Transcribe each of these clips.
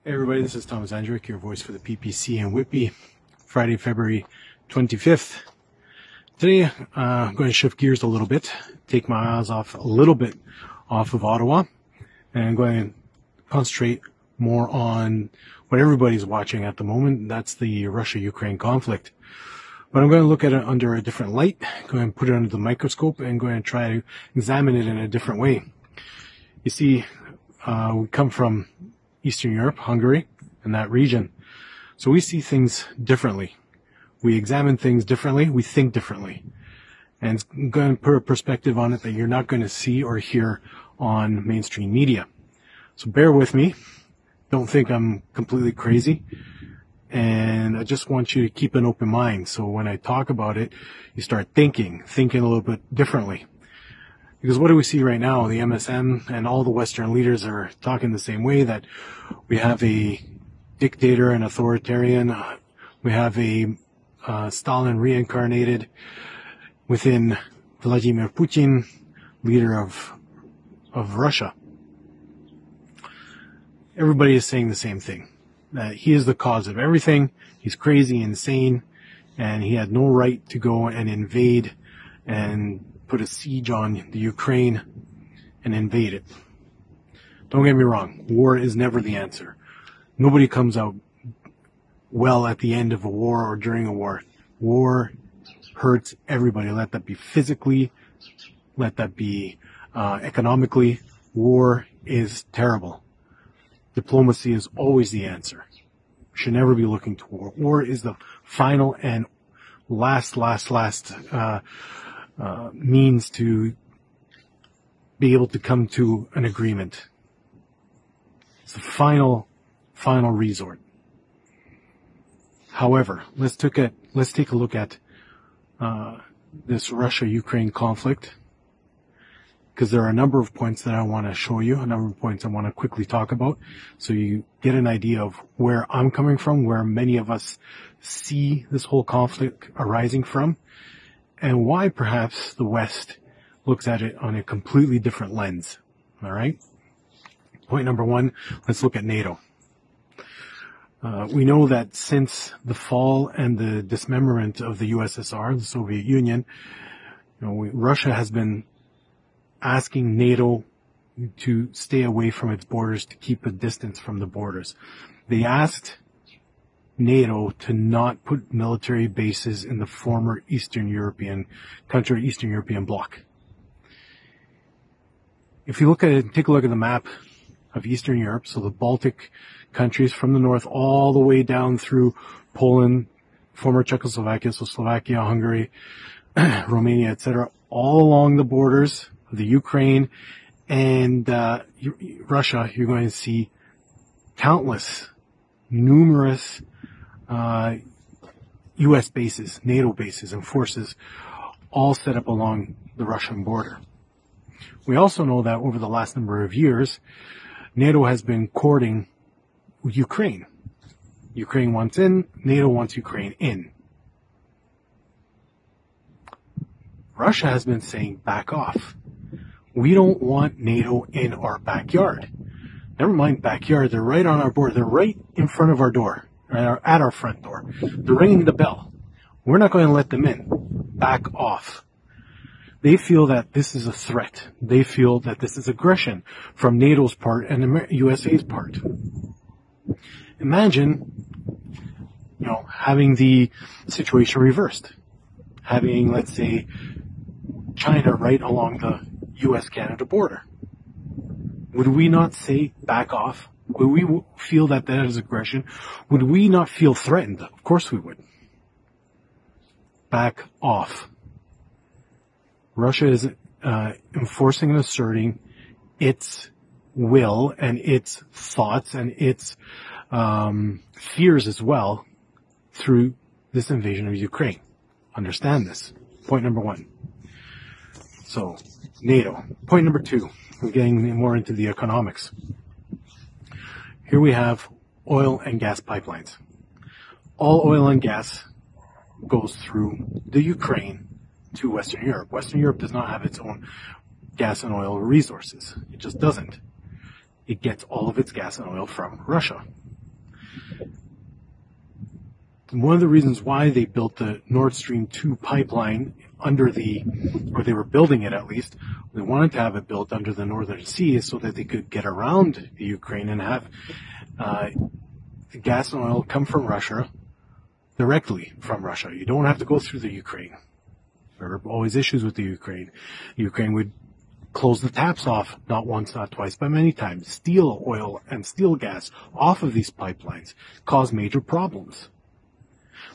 Hey everybody, this is Thomas Androvic, your voice for the PPC and Whitby, Friday, February 25th. Today, I'm going to shift gears a little bit, take my eyes off a little bit off of Ottawa, and I'm going to concentrate more on what everybody's watching at the moment. That's the Russia-Ukraine conflict. But I'm going to look at it under a different light, going to put it under the microscope, and going to try to examine it in a different way. You see, we come from Eastern Europe, Hungary, and that region. So we see things differently. We examine things differently. We think differently. And I'm going to put a perspective on it that you're not going to see or hear on mainstream media. So bear with me. Don't think I'm completely crazy. And I just want you to keep an open mind. So when I talk about it, you start thinking a little bit differently. Because what do we see right now? The MSM and all the Western leaders are talking the same way, that we have a dictator and authoritarian. We have a Stalin reincarnated within Vladimir Putin, leader of Russia. Everybody is saying the same thing, that he is the cause of everything. He's crazy, insane, and he had no right to go and invade and put a siege on the Ukraine and invade it. Don't get me wrong, war is never the answer. Nobody comes out well at the end of a war or during a war. War hurts everybody. Let that be physically, let that be economically. War is terrible. Diplomacy is always the answer. We should never be looking to war. War is the final and last means to be able to come to an agreement. It's the final resort. However, let's take a look at this Russia-Ukraine conflict, because there are a number of points that I want to show you, a number of points I want to quickly talk about, so you get an idea of where I'm coming from, where many of us see this whole conflict arising from, and why perhaps the West looks at it on a completely different lens. All right? Point number one, let's look at NATO. We know that since the fall and the dismemberment of the USSR, the Soviet Union, Russia has been asking NATO to stay away from its borders, to keep a distance from the borders. They asked NATO to not put military bases in the former Eastern European country, Eastern European bloc. If you look at it, take a look at the map of Eastern Europe, so the Baltic countries from the north all the way down through Poland, former Czechoslovakia, so Slovakia, Hungary, Romania, etc., all along the borders of the Ukraine and Russia, you're going to see numerous U.S. bases, NATO bases, and forces all set up along the Russian border. We also know that over the last number of years, NATO has been courting Ukraine. Ukraine wants in, NATO wants Ukraine in. Russia has been saying, back off. We don't want NATO in our backyard. Never mind backyard, they're right on our border. They're right in front of our door, at our front door. They're ringing the bell. We're not going to let them in. Back off. They feel that this is a threat. They feel that this is aggression from NATO's part and the USA's part. Imagine, having the situation reversed. Having, let's say, China right along the US-Canada border. Would we not say back off? Would we feel that that is aggression? Would we not feel threatened? Of course we would. Back off. Russia is enforcing and asserting its will and its thoughts and its fears as well through this invasion of Ukraine. Understand this. Point number one. So, NATO. Point number two. We're getting more into the economics. Here we have oil and gas pipelines. All oil and gas goes through the Ukraine to Western Europe. Western Europe does not have its own gas and oil resources. It just doesn't. It gets all of its gas and oil from Russia. One of the reasons why they built the Nord Stream 2 pipeline or they were building it at least, they wanted to have it built under the Northern Sea so that they could get around the Ukraine and have the gas and oil come from Russia, directly from Russia. You don't have to go through the Ukraine. There are always issues with the Ukraine. Ukraine would close the taps off, not once, not twice, but many times. Steal oil and steal gas off of these pipelines, cause major problems.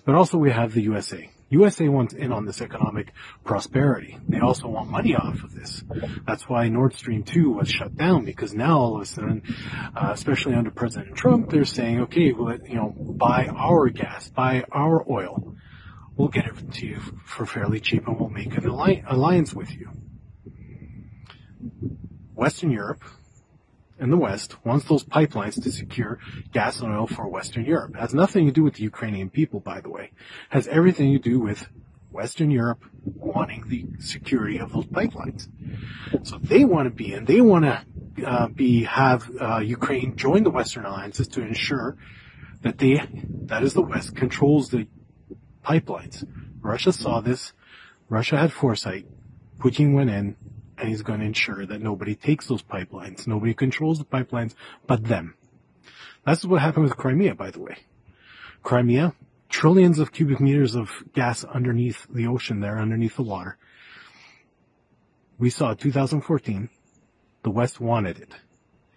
But also we have the USA. USA wants in on this economic prosperity. They also want money off of this. That's why Nord Stream 2 was shut down, because now all of a sudden, especially under President Trump, they're saying, okay, well, buy our gas, buy our oil. We'll get it to you for fairly cheap and we'll make an alliance with you. Western Europe and the West wants those pipelines to secure gas and oil for Western Europe. It has nothing to do with the Ukrainian people, by the way. It has everything to do with Western Europe wanting the security of those pipelines. So they want to be in. They want to have Ukraine join the Western alliances to ensure that that is the West, controls the pipelines. Russia saw this. Russia had foresight. Putin went in. And he's going to ensure that nobody takes those pipelines. Nobody controls the pipelines but them. That's what happened with Crimea, by the way. Crimea, trillions of cubic meters of gas underneath the ocean there, underneath the water. We saw in 2014, the West wanted it.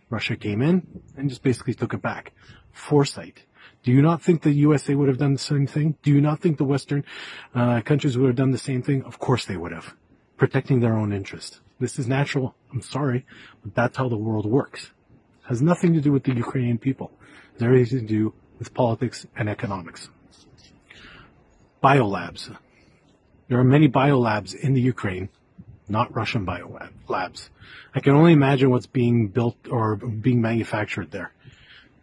Russia came in and just basically took it back. Foresight. Do you not think the USA would have done the same thing? Do you not think the Western countries would have done the same thing? Of course they would have. Protecting their own interest. This is natural. I'm sorry, but that's how the world works. It has nothing to do with the Ukrainian people. It has everything to do with politics and economics. Biolabs. There are many biolabs in the Ukraine, not Russian biolabs. I can only imagine what's being built or being manufactured there.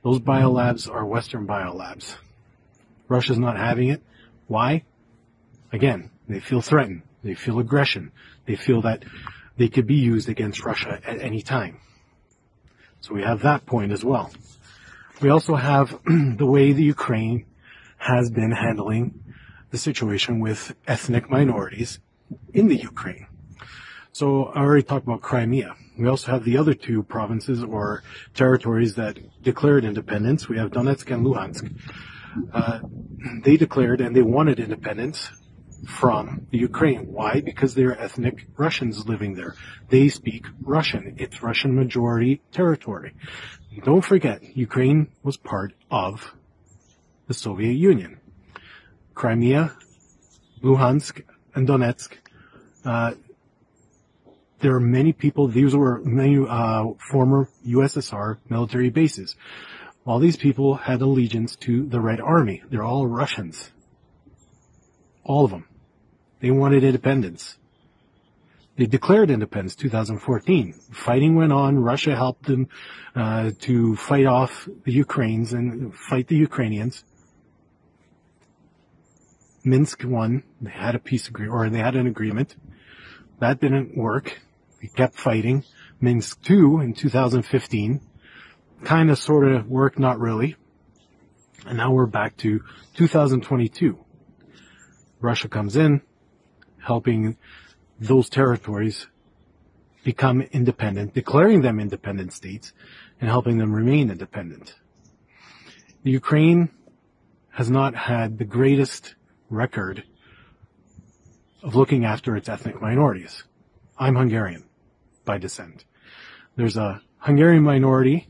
Those biolabs are Western biolabs. Russia's not having it. Why? Again, they feel threatened. They feel aggression. They feel that they could be used against Russia at any time. So we have that point as well. We also have the way the Ukraine has been handling the situation with ethnic minorities in the Ukraine. So I already talked about Crimea. We also have the other two provinces or territories that declared independence. We have Donetsk and Luhansk. They declared and they wanted independence from the Ukraine. Why? Because there are ethnic Russians living there. They speak Russian. It's Russian majority territory. Don't forget, Ukraine was part of the Soviet Union. Crimea, Luhansk, and Donetsk, there are many people, these were many former USSR military bases. All these people had allegiance to the Red Army. They're all Russians. All of them. They wanted independence. They declared independence 2014. Fighting went on. Russia helped them to fight off the Ukrainians and fight the Ukrainians. Minsk won. They had a peace agreement, or they had an agreement. That didn't work. They kept fighting. Minsk 2 in 2015 kind of sort of worked, not really. And now we're back to 2022. Russia comes in, helping those territories become independent, declaring them independent states, and helping them remain independent. The Ukraine has not had the greatest record of looking after its ethnic minorities. I'm Hungarian by descent. There's a Hungarian minority.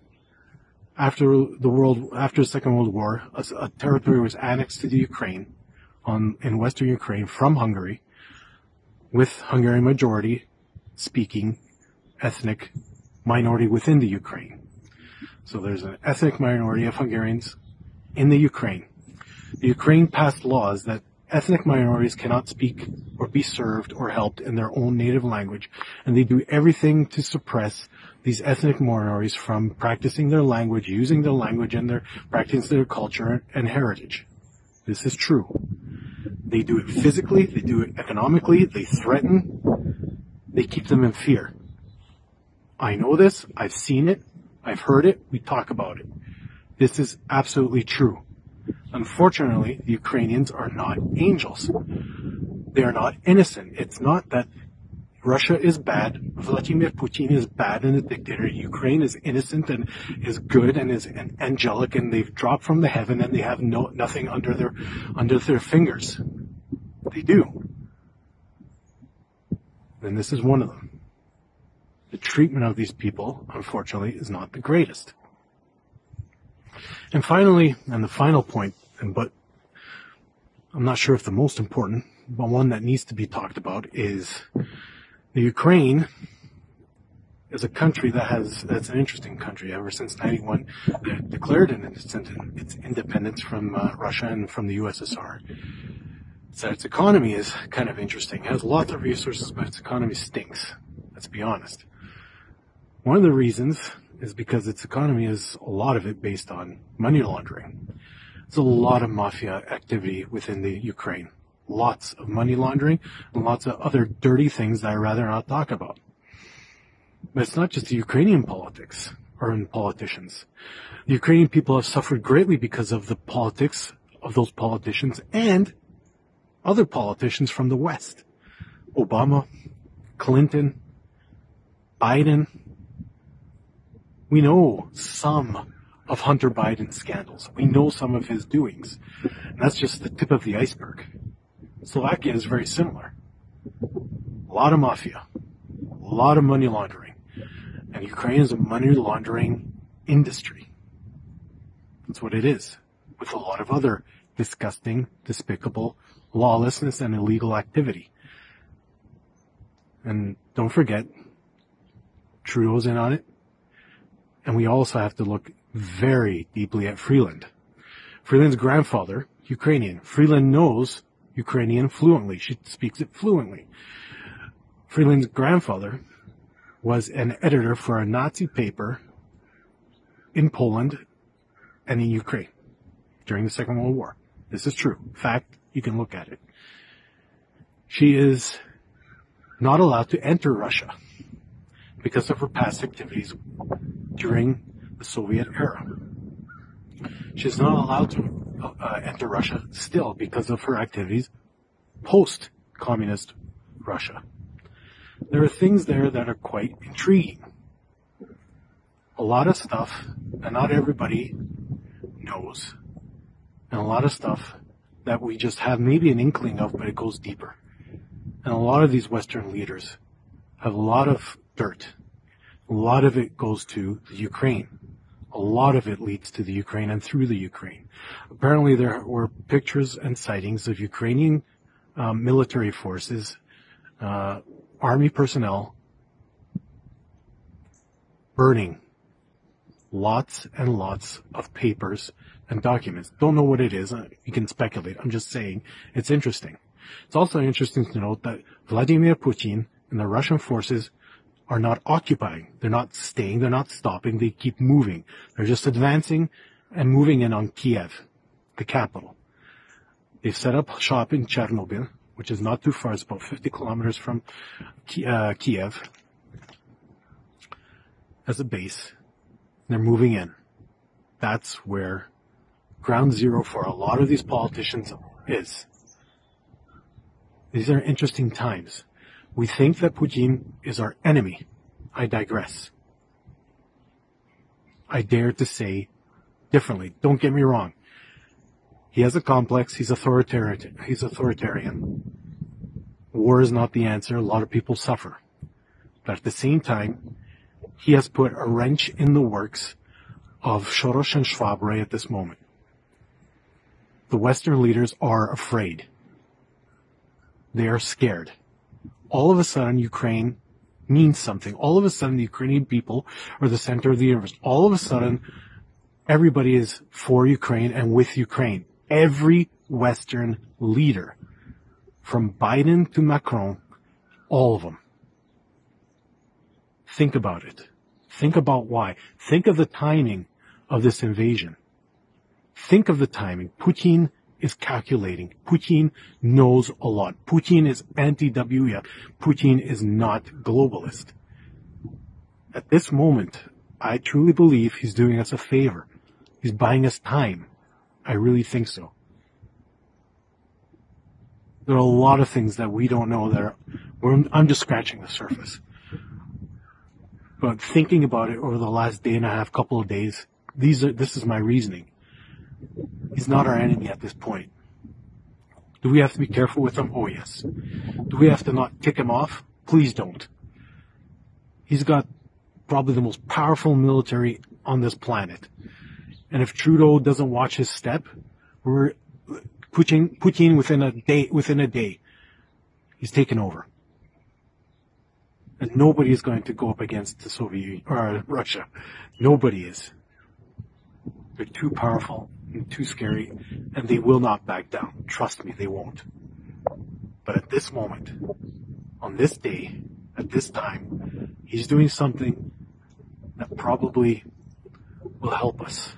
After the Second World War, a territory was annexed to the Ukraine in Western Ukraine from Hungary, with Hungarian majority speaking ethnic minority within the Ukraine. So there's an ethnic minority of Hungarians in the Ukraine. The Ukraine passed laws that ethnic minorities cannot speak or be served or helped in their own native language, and they do everything to suppress these ethnic minorities from practicing their language, using their language, and practicing their culture and heritage. This is true. They do it physically, they do it economically, they threaten, they keep them in fear. I know this, I've seen it, I've heard it, we talk about it. This is absolutely true. Unfortunately, the Ukrainians are not angels. They are not innocent. It's not that Russia is bad, Vladimir Putin is bad and a dictator. Ukraine is innocent and is good and is angelic, and they've dropped from the heaven and they have nothing under their fingers. They do. And this is one of them. The treatment of these people, unfortunately, is not the greatest. And finally, and the final point, but I'm not sure if the most important, but one that needs to be talked about, is the Ukraine is a country that's an interesting country. Ever since 91, they declared its independence from Russia and from the USSR. So its economy is kind of interesting. It has lots of resources, but its economy stinks. Let's be honest. One of the reasons is because its economy is, a lot of it, based on money laundering. There's a lot of mafia activity within the Ukraine. Lots of money laundering and lots of other dirty things that I'd rather not talk about. But it's not just the Ukrainian politics or politicians. The Ukrainian people have suffered greatly because of the politics of those politicians and other politicians from the West. Obama, Clinton, Biden. We know some of Hunter Biden's scandals. We know some of his doings. And that's just the tip of the iceberg. Slovakia is very similar. A lot of mafia, a lot of money laundering, and Ukraine is a money laundering industry. That's what it is, with a lot of other disgusting, despicable lawlessness and illegal activity. And don't forget, Trudeau's in on it, and we also have to look very deeply at Freeland. Freeland's grandfather, Ukrainian. Freeland knows Ukrainian fluently. She speaks it fluently. Freeland's grandfather was an editor for a Nazi paper in Poland and in Ukraine during the Second World War. This is true. In fact, you can look at it. She is not allowed to enter Russia because of her past activities during the Soviet era. She's not allowed to enter Russia still because of her activities post-communist Russia. There are things there that are quite intriguing. A lot of stuff that not everybody knows, and a lot of stuff that we just have maybe an inkling of, but it goes deeper. And a lot of these Western leaders have a lot of dirt. A lot of it goes to the Ukraine. A lot of it leads to the Ukraine and through the Ukraine. Apparently there were pictures and sightings of Ukrainian military forces, army personnel, burning lots and lots of papers and documents. Don't know what it is. You can speculate. I'm just saying it's interesting. It's also interesting to note that Vladimir Putin and the Russian forces are not occupying. They're not staying. They're not stopping. They keep moving. They're just advancing and moving in on Kiev, the capital. They've set up shop in Chernobyl, which is not too far. It's about 50 kilometers from Kiev as a base. They're moving in. That's where ground zero for a lot of these politicians is. These are interesting times. We think that Putin is our enemy. I digress. I dare to say differently. Don't get me wrong. He has a complex. He's authoritarian. War is not the answer. A lot of people suffer. But at the same time, he has put a wrench in the works of Soros and Schwab right at this moment. The Western leaders are afraid. They are scared. All of a sudden, Ukraine means something. All of a sudden, the Ukrainian people are the center of the universe. All of a sudden, everybody is for Ukraine and with Ukraine. Every Western leader, from Biden to Macron, all of them. Think about it. Think about why. Think of the timing of this invasion. Think of the timing. Putin is calculating. Putin knows a lot. Putin is anti-WEF. Putin is not globalist. At this moment, I truly believe he's doing us a favor. He's buying us time. I really think so. There are a lot of things that we don't know that I'm just scratching the surface. But thinking about it over the last day and a half, couple of days, this is my reasoning. He's not our enemy at this point. Do we have to be careful with him? Oh yes. Do we have to not tick him off? Please don't. He's got probably the most powerful military on this planet. And if Trudeau doesn't watch his step, we're Putin within a day, he's taken over. And nobody is going to go up against the Soviet or Russia. Nobody is. They're too powerful and too scary, and they will not back down. Trust me, they won't. But at this moment, on this day, at this time, he's doing something that probably will help us.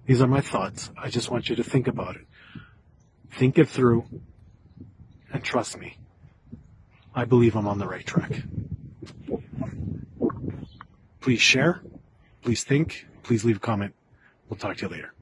These are my thoughts. I just want you to think about it. Think it through, and trust me, I believe I'm on the right track. Please share, please think, please leave a comment. We'll talk to you later.